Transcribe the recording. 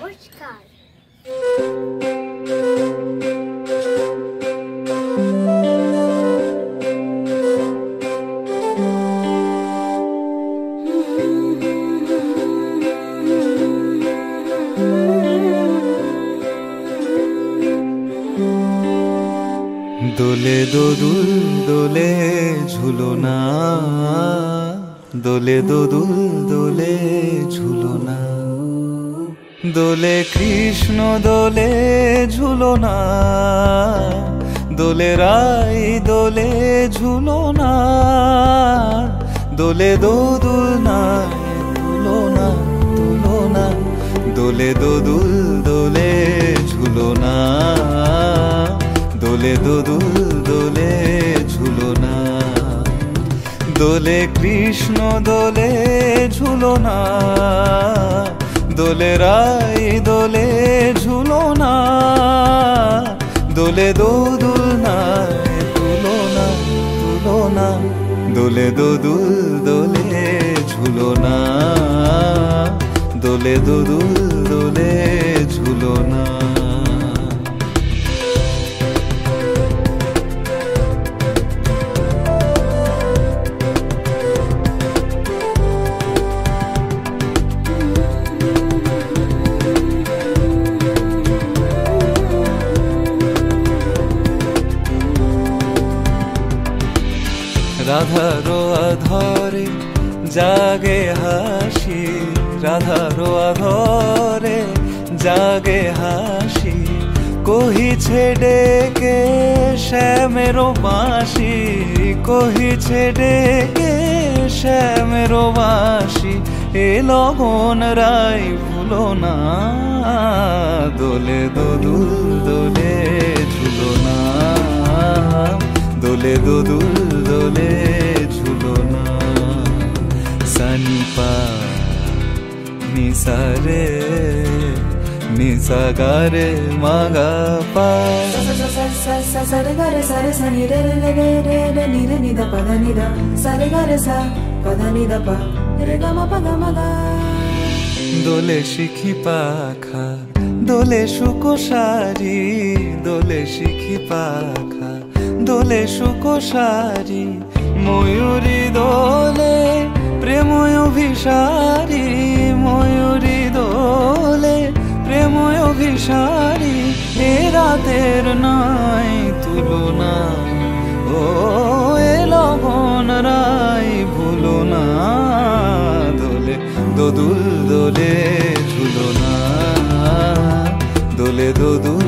নমস্কার। দোলে দোদুল দোলে ঝুলনা, দোলে দোদুল দোলে ঝুলনা, দোলে কৃষ্ণ দোলে ঝুলনা, দোলে রাই দোলে ঝুলনা, দোলে দোদুল নাই তুলনা তুলনা, দোলে দোদুল দোলে ঝুলনা, দোলে দোদুল দোলে ঝুলনা, দোলে কৃষ্ণ দোলে ঝুলনা, দোলে রাই দোলে ঝুলনা, দোলে দোদুল নাই তুলনা তুলনা, দোলে দোদুল দোলে ঝুলনা, দোলে দোদুল দোলে ঝুলনা। রাধারো আধরে জাগে হাসি, রাধারো আধরে জাগে হাসি, কহিছে ডেকে শ্যামেরো বাঁশি, কহিছে ডেকে শ্যামেরো বাঁশি, এ লগন রাই ভুলো না, দোলে দোদুল দোলে ঝুলনা, দোলে দোদুল দোলে ঝুলনা, সানি পা নিসা রে নিসা গা রে মা গা পা, sa re ga re sa re sa ni re re re re re ni re ni da pa da ni da, sa re ga re sa pa da ni da pa re ga ma ga। দোলে শিখি পাখা দোলে সুকোসারি, দোলে শিখি পাখা দোলে সুকোসারি, ময়ূরী দোলে প্রেময় অভিসারী, ময়ূরী দোলে প্রেময় অভিসারী, এ রাতের নাই তুলনা, ও এ লগন রাই ভুলো না, দোলে দোদুল দোলে ঝুলনা, দোলে দোদুল